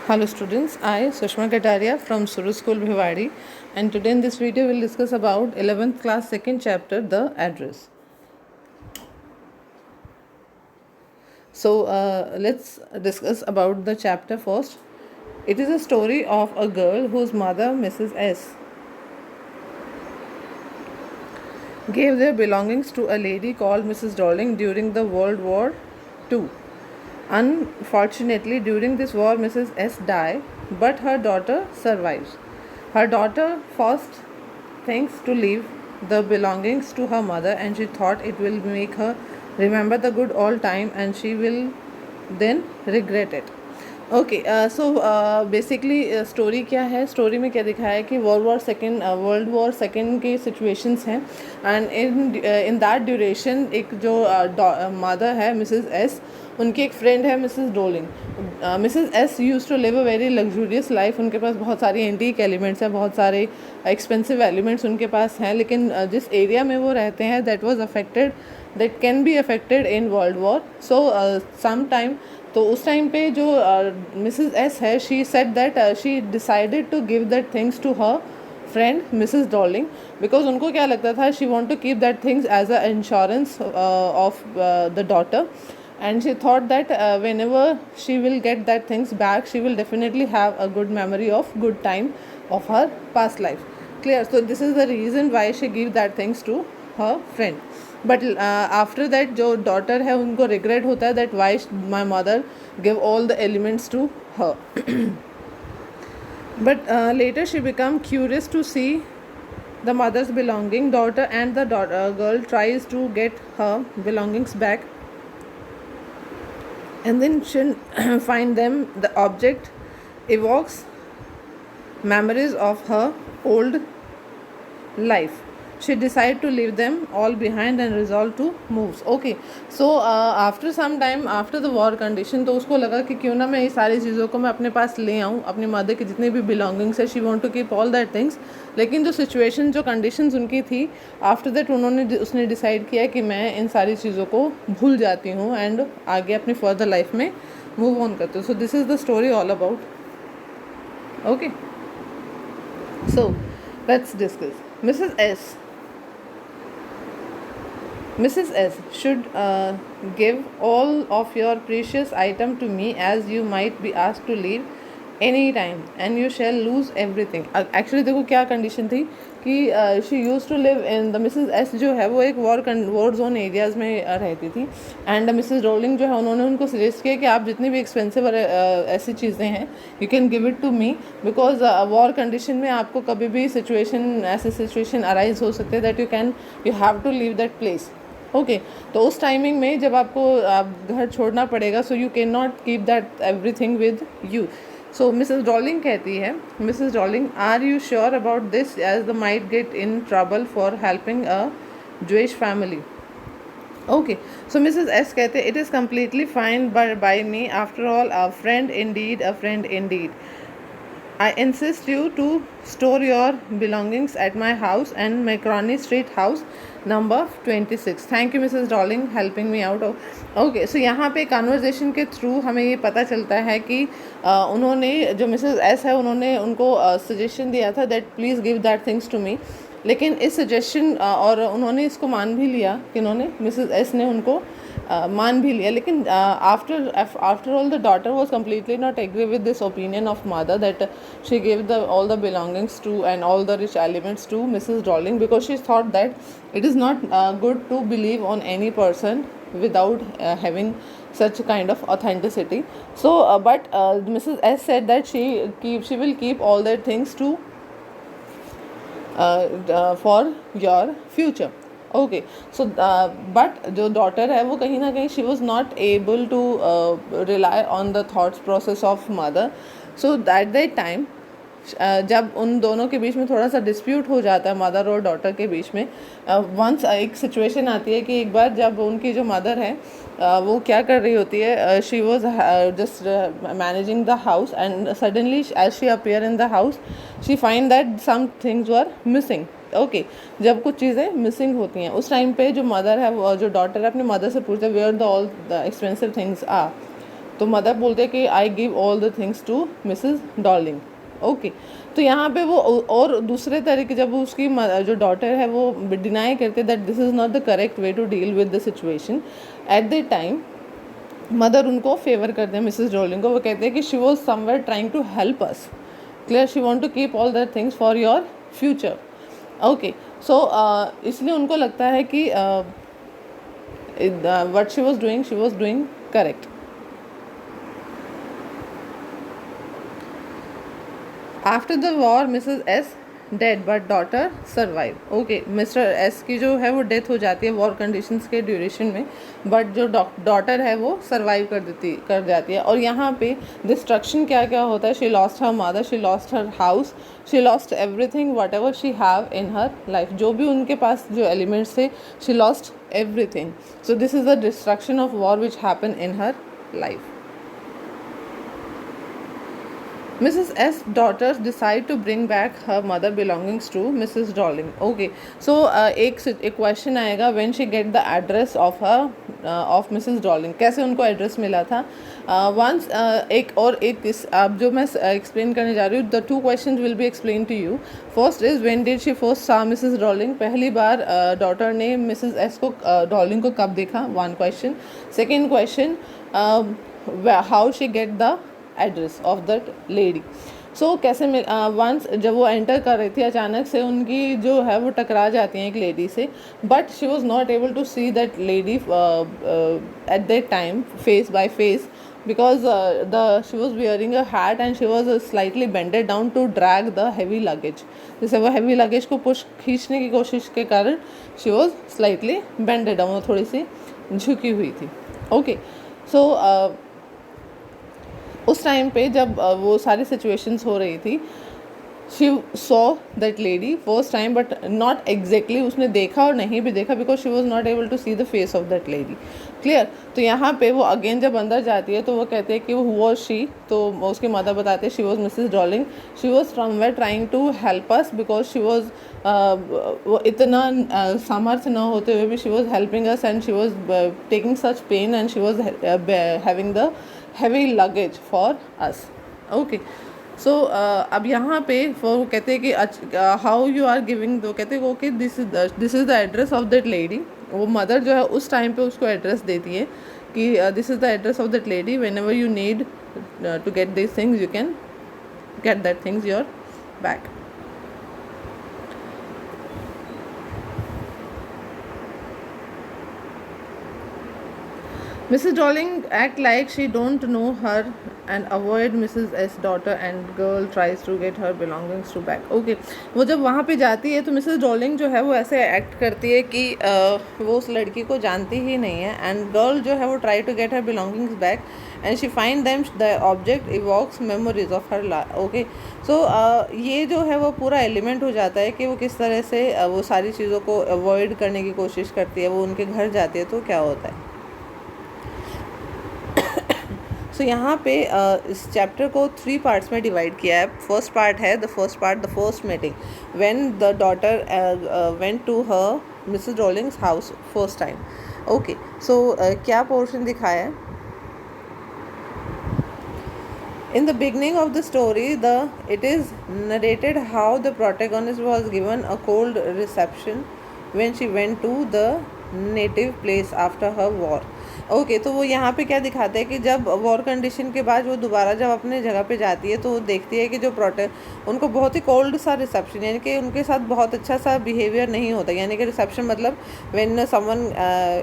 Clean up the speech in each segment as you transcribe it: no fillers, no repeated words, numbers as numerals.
Hello students, I Sushma Kataria from Suru School Bhiwadi, and today in this video we'll discuss about 11th class second chapter, the address. So let's discuss about the chapter first. It is a story of a girl whose mother, Mrs. S, gave their belongings to a lady called Mrs. Darling during the World War II. Unfortunately, during this war, Mrs. S died, but her daughter survives. Her daughter first thinks to leave the belongings to her mother, and she thought it will make her remember the good old time, and she will then regret it. Okay so basically story क्या है, story में क्या दिखाया है कि world war second की situations हैं, and in that duration एक जो मदर है मिसेस एस, उनकी एक फ्रेंड है Mrs Dolling. Mrs S use to live a very luxurious life. उनके पास बहुत सारी एंटीक एलिमेंट्स हैं, बहुत सारे एक्सपेंसिव एलिमेंट्स उनके पास हैं, लेकिन जिस एरिया में वो रहते हैं that can be affected in world war. So some time, तो उस टाइम पे जो मिसेस एस है, she said that she decided to give that things to her friend Mrs Darling, because उनको क्या लगता था, she want to keep that things as a insurance of the daughter, and she thought that whenever she will get that things back, she will definitely have a good memory of good time of her past life. Clear? So this is the reason why she give that things to her friend. But after that जो daughter है उनको regret होता है that why my mother give all the elements to her. But later she become curious to see the mother's belonging. Daughter and the girl tries to get her belongings back, and then she find them. The object evokes memories of her old life. She decide to leave them all behind and resolve to move. Okay, so after some time, after the war condition, तो उसको लगा कि क्यों ना मैं ये सारी चीज़ों को मैं अपने पास ले आऊँ, अपनी मदर की जितनी भी बिलोंगिंग्स है, she want to keep all that things. लेकिन जो सिचुएशन, जो कंडीशंस उनकी थी, आफ्टर दैट उसने डिसाइड किया कि मैं इन सारी चीज़ों को भूल जाती हूँ एंड आगे अपनी फर्दर लाइफ में मूव ऑन करती हूँ. सो this is the story all about. Okay, so let's discuss. Mrs. S should give all of your precious item to me, as you might be asked to leave any time and you shall lose everything. Actually देखो क्या condition थी कि she used to live in the Mrs. S जो है वो एक war zone areas में रहती थी, एंड मिसेस रोलिंग जो है उन्होंने उनको सजेस्ट किया कि आप जितनी भी एक्सपेंसिव ऐसी चीज़ें हैं you can give it to me, because war condition में आपको कभी भी ऐसी सिचुएशन अराइज हो सकते हैं that you have to leave that place. Okay, तो उस टाइमिंग में जब आपको घर छोड़ना पड़ेगा, so you can not keep that everything with you. So Mrs Dorling कहती है, Mrs Dorling, are you sure about this, as the might get in trouble for helping a Jewish family. Okay, so Mrs S कहते हैं, it is completely fine by me, after all a friend Indeed. I insist you to store your belongings at my house and Macaroni Street house number 26. Thank you Mrs. Darling helping me out. Okay, so यहाँ पे conversation के through हमें ये पता चलता है कि उन्होंने, जो मिसेस एस है, उन्होंने उनको सजेशन दिया था that please give that things to me. लेकिन इस सजेशन और उन्होंने इसको मान भी लिया, कि उन्होंने, मिसेस एस ने उनको मान भी लिया, लेकिन after all the daughter was completely not agree with this opinion of mother that she give all the belongings to and all the rich elements to Mrs Darling, because she thought that it is not good to believe on any person without having such kind of authenticity. So but Mrs. S said that she will keep all their things to for your future. Okay, so but जो daughter है वो कहीं ना कहीं she was not able to rely on the thoughts process of mother. So that time जब उन दोनों के बीच में थोड़ा सा डिस्प्यूट हो जाता है, मदर और डॉटर के बीच में, वंस एक सिचुएशन आती है कि एक बार जब उनकी जो मदर है वो क्या कर रही होती है, she was just managing the house, and suddenly as she appear in the house she find that some things were missing. Okay, जब कुछ चीज़ें मिसिंग होती हैं उस टाइम पे जो मदर है, वो जो डॉटर है, अपनी मदर से पूछते हैं where the all the expensive things are. तो मदर बोलते कि I give all the things to Mrs Darling. Okay, तो यहाँ पे वो और दूसरे तरीके जब उसकी जो डॉटर है वो डिनाई करते that this is not the correct way to deal with the situation, at the time mother उनको फेवर करते हैं मिसेस डॉर्लिंग को। वो कहते हैं कि she was somewhere trying to help us, clear, she want to keep all that things for your future. Okay, so इसलिए उनको लगता है कि what she was doing correct. After the war Mrs. S dead but daughter survive. Okay, mister S की जो है वो death हो जाती है वॉर कंडीशंस के ड्यूरेशन में, बट जो डॉटर है वो सर्वाइव कर जाती है। और यहाँ पे डिस्ट्रक्शन क्या क्या होता है, she lost her mother, she lost her house, she lost everything what ever she have in her life, जो भी उनके पास जो एलिमेंट्स थे, she lost everything. So this is the destruction of war which happened in her life. Mrs. S daughters decide to bring back her mother belongings to Mrs. Darling. Okay, so एक question आएगा when she get the address of her of Mrs. Darling, कैसे उनको address मिला था। once अब जो मैं explain करने जा रही हूँ, the two questions will be explained to you. First is when did she first saw Mrs. Darling, पहली बार डॉटर ने Mrs. S को Darling को कब देखा, one question. Second question, how she get the address of that lady. So कैसे once जब वो enter कर रही थी अचानक से उनकी जो है वो टकरा जाती हैं एक लेडी से, but she was not able to see that lady at that time face by face, because she was wearing a hat and she was slightly bended down to drag the heavy luggage. जैसे वो heavy luggage को खींचने की कोशिश के कारण she was slightly bended down, वो थोड़ी सी झुकी हुई थी। ओके, सो उस टाइम पे जब वो सारी सिचुएशंस हो रही थी, she saw that lady first time, but not exactly उसने देखा और नहीं भी देखा, because she was not able to see the face of that lady, clear. तो यहाँ पे वो अगेन जब अंदर जाती है तो वो कहते हैं कि वो वॉज शी, तो उसकी मदर बताते हैं she was Mrs Darling, she was from where trying to help us, because she was वो इतना सामर्थ्य न होते हुए भी she was helping us and she was taking such pain and she was having the heavy luggage for us. Okay, so अब यहाँ पे वो कहते हैं कि how you are giving, तो कहते हैं okay this is the address of that lady. वो मदर जो है उस टाइम पे उसको एड्रेस देती है कि this is the address of that lady, whenever you need to get these things you can get that things your back. Mrs. Darling act like she don't know her and avoid Mrs. S daughter and girl tries to get her belongings to back. Okay, वो जब वहाँ पे जाती है तो Mrs. Darling जो है वो ऐसे एक्ट करती है कि वो उस लड़की को जानती ही नहीं है, एंड गर्ल जो है वो try to get her belongings back and she find them the object evokes memories of her okay. So ये जो है वो पूरा एलिमेंट हो जाता है कि वो किस तरह से वो सारी चीज़ों को अवॉइड करने की कोशिश करती है। वो उनके घर जाती है तो क्या होता है। सो यहाँ पे इस चैप्टर को 3 पार्ट्स में डिवाइड किया है। फर्स्ट पार्ट है the first meeting when the daughter went to her Mrs Darling's house first time. Okay, so क्या पोर्शन दिखाया है। In the beginning of the story, it is narrated how the protagonist was given a cold reception when she went to the native place after her war. Okay, तो वो यहाँ पे क्या दिखाते हैं कि जब वॉर कंडीशन के बाद वो दोबारा जब अपने जगह पे जाती है तो वो देखती है कि जो उनको बहुत ही कोल्ड सा रिसेप्शन, यानी कि उनके साथ बहुत अच्छा सा बिहेवियर नहीं होता। यानी कि रिसेप्शन मतलब when someone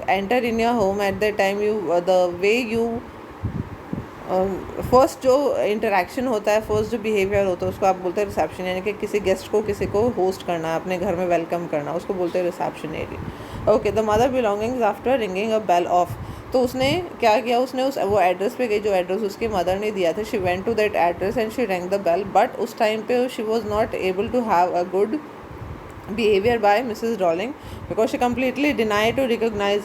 enter in your home at the time you the way you first जो इंटरेक्शन होता है, फर्स्ट जो बिहेवियर होता है उसको आप बोलते हैं रिसेप्शन। यानी कि किसी गेस्ट को किसी को होस्ट करना, अपने घर में वेलकम करना, उसको बोलते हैं receptionary. Okay, the mother belongings after ringing a bell off. तो उसने क्या किया, उसने वो एड्रेस पे गई जो एड्रेस उसकी मदर ने दिया था। She went to that address and she rang the bell, but उस टाइम पे she was not able to have a good behavior by Mrs. Darling because she completely denied to recognize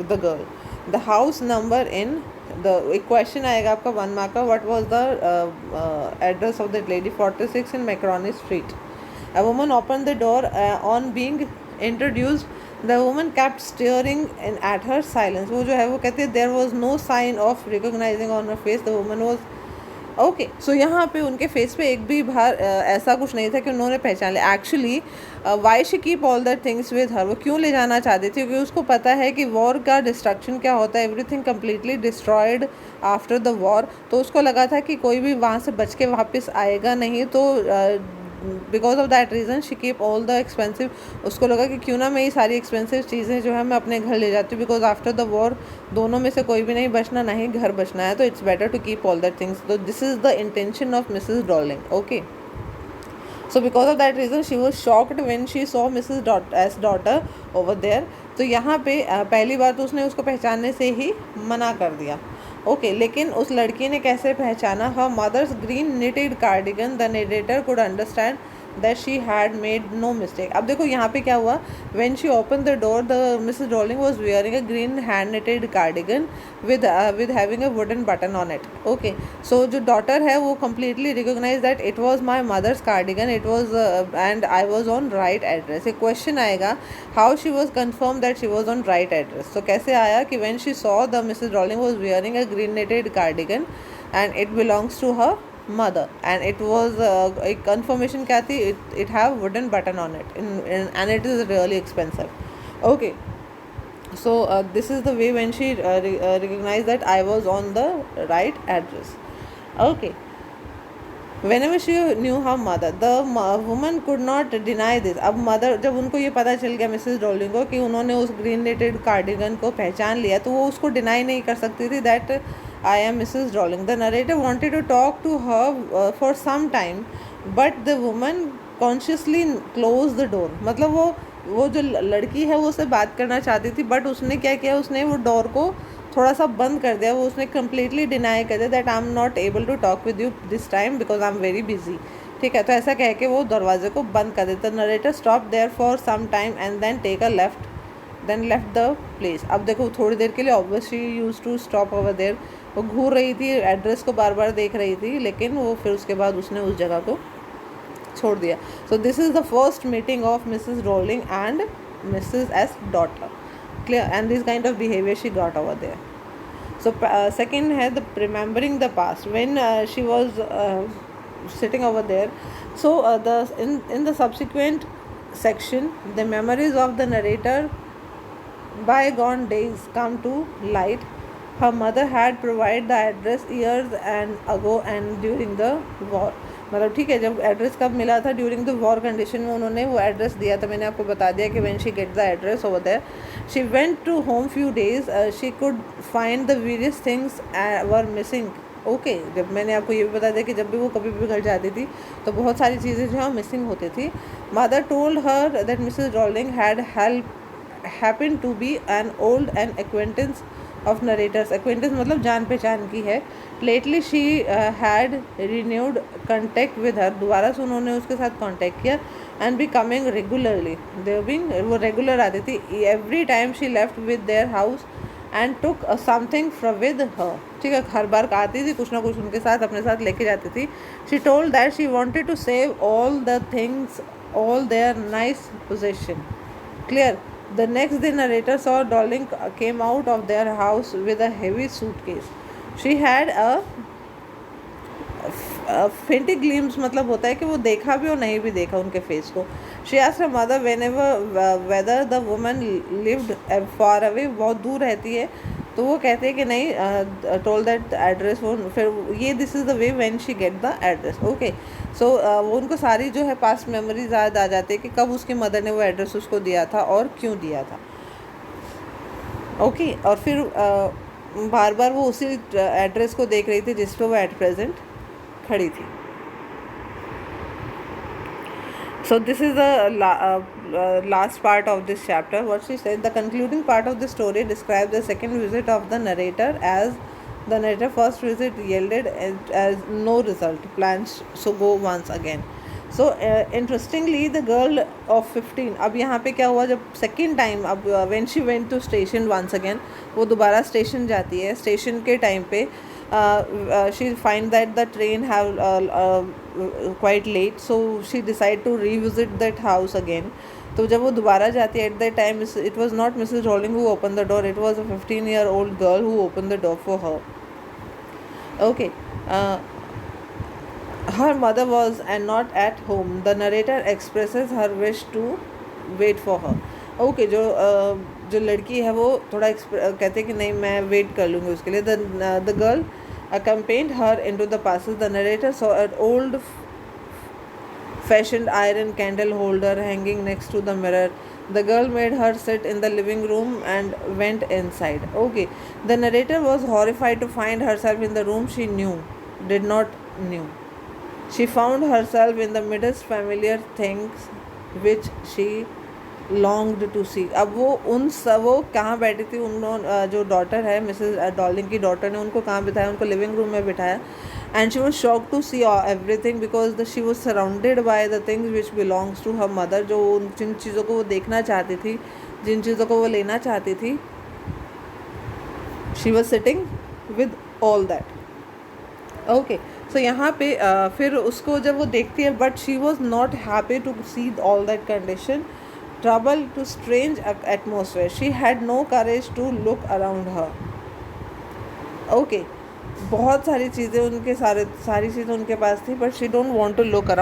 the girl. The house number in the एक question आएगा आपका 1 mark का, what was the address of that lady? 46 in Macaroni Street. A woman opened the door on being introduced, the woman kept staring at her silence. वो जो है वो कहती है there was no sign of recognizing on her face. The woman was okay so यहाँ पे उनके face पे एक भी बार ऐसा कुछ नहीं था कि उन्होंने पहचान लिया. Actually why she keep all that things with her. वो क्यों ले जाना चाहती थी? क्योंकि उसको पता है कि वॉर का डिस्ट्रक्शन क्या होता है. Everything completely destroyed after the war. तो उसको लगा था कि कोई भी वहाँ से बच के वापस आएगा नहीं. तो because of that reason she keep all the expensive. उसको लगा कि क्यों ना मैं ये सारी एक्सपेंसिव चीज़ें जो है मैं अपने घर ले जाती हूँ. बिकॉज आफ्टर द वॉर दोनों में से कोई भी नहीं बचना, ना ही घर बचना है. तो it's better to keep all that things. तो this is the intention of Mrs Darling. Okay so because of that reason she was shocked when she saw Mrs daughter over there. तो यहाँ पे पहली बार तो उसने उसको पहचानने से ही मना कर दिया. ओके लेकिन उस लड़की ने कैसे पहचाना? Her mother's green knitted cardigan. The narrator could understand that she had made no mistake. अब देखो यहाँ पे क्या हुआ. when she opened the door, the Mrs. Rowling was wearing a green hand knitted cardigan with having a wooden button on it. Okay, so जो daughter है वो completely recognized that it was my mother's cardigan. It was and I was on right address. एक question आएगा how she was confirmed that she was on right address. So कैसे आया कि when she saw the Mrs. Rowling was wearing a green knitted cardigan and it belongs to her mother and it was एक confirmation क्या थी? it have wooden button on it and it is really expensive. Okay, so this is the way when she recognized that I was on the right address. Okay, whenever she knew her mother, the woman could not deny this. अब mother जब उनको ये पता चल गया Mrs rolling को कि उन्होंने उस ग्रीन नेटेड कार्डिगन को पहचान लिया, तो वो उसको डिनाई नहीं कर सकती थी that I am Mrs. Rowling. The narrator wanted to talk to her for some time, but the woman consciously closed the door. मतलब वो जो लड़की है वो उससे बात करना चाहती थी, बट उसने क्या किया? उसने वो डोर को थोड़ा सा बंद कर दिया. वो उसने कम्प्लीटली डिनाई कर दिया that I am not able to talk with you this time because I am very busy. ठीक है, तो ऐसा कह के वो दरवाजे को बंद कर देता. Narrator stop there for some time and then take a left then left the place. अब देखो थोड़ी देर के लिए obviously use to stop over there. वो घूर रही थी, एड्रेस को बार बार देख रही थी, लेकिन वो फिर उसके बाद उसने उस जगह को छोड़ दिया. So this is the first meeting of Mrs Rolling and Mrs S daughter. Clear? And this kind of behaviour she got over there. So second है the remembering the past. When she was sitting over there. So in the subsequent section, the memories of the narrator bygone days come to light. Her mother had provided the address years and ago and during the war. मतलब ठीक है, जब address कब मिला था? During the war condition में उन्होंने वो एड्रेस दिया था. मैंने आपको बता दिया कि when she get the address over there she went to home few days. She could find the various things were missing. Okay, जब मैंने आपको ये भी बता दिया कि जब भी वो कभी भी घर जाती थी तो बहुत सारी चीज़ें जो है मिसिंग होती थी. Mother told her that Mrs Rolling had happened to be an old and acquaintance of narrator's. Acquaintance मतलब जान पहचान की है. Lately she had renewed contact with her. दोबारा से उन्होंने उसके साथ कॉन्टेक्ट किया and be coming regularly. They being वो रेगुलर आती थी. Every time she left with their house and took something from with her. ठीक है, हर बार आती थी कुछ ना कुछ उनके साथ अपने साथ लेके जाती थी. She told that she wanted to save all the things all their nice possession. Clear? The next day, narrator saw Darling came out of their house with a heavy suitcase. She had a faint glimpse. मतलब होता है कि वो देखा भी और नहीं भी देखा उनके फेस को. She asked her mother whether the woman lived far away. बहुत दूर रहती है. तो वो कहते हैं कि नहीं, टोल्ड दैट एड्रेस. वो फिर ये this is the way when she get the address. Okay, so वो उनको सारी जो है पास्ट मेमोरीज याद आ जाती है कि कब उसकी मदर ने वो एड्रेस उसको दिया था और क्यों दिया था. ओके, और फिर बार बार वो उसी एड्रेस को देख रही थी जिस पर वो एट प्रेजेंट खड़ी थी. So this is the last part of this chapter. What she said, the concluding part of the story describes the second visit of the narrator as the narrator first visit yielded as no result. Plans so go once again. So interestingly, the girl of 15. अब यहाँ पे क्या हुआ? जब second time, अब when she went to station once again, वो दोबारा station जाती है. स्टेशन के टाइम पे she find that the train have quite late, so she decide to revisit that house again. तो जब वो दोबारा जाती है, at the time it was not Mrs Rolling who open the door, it was a 15-year-old girl who open the door for her. Okay. Her mother was and not at home. The narrator expresses her wish to wait for her. Okay, जो लड़की है वो थोड़ा कहते हैं कि नहीं मैं वेट कर लूँगी उसके लिए. The girl accompanied her into the passage. The narrator saw an old fashioned iron candle holder hanging next to the mirror. The girl made her sit in the living room and went inside. Okay, the narrator was horrified to find herself in the room she did not knew. She found herself in the midst familiar things which she longed to see. अब वो कहाँ बैठी थी, जो daughter है Mrs Dorling की daughter ने उनको कहाँ बिठाया, उनको लिविंग रूम में बिठाया. And she was shocked to see everything because she was surrounded by the things which belongs to her mother. जो जिन चीज़ों को वो देखना चाहती थी, जिन चीज़ों को वो लेना चाहती थी, she was sitting with all that. Okay, so यहाँ पे फिर उसको जब वो देखती है, but she was not happy to see all that condition, trouble to strange atmosphere. She had no courage to look around her. Okay, बहुत सारी चीज़ें सारी चीज़ें उनके पास थी, but she don't want to look around.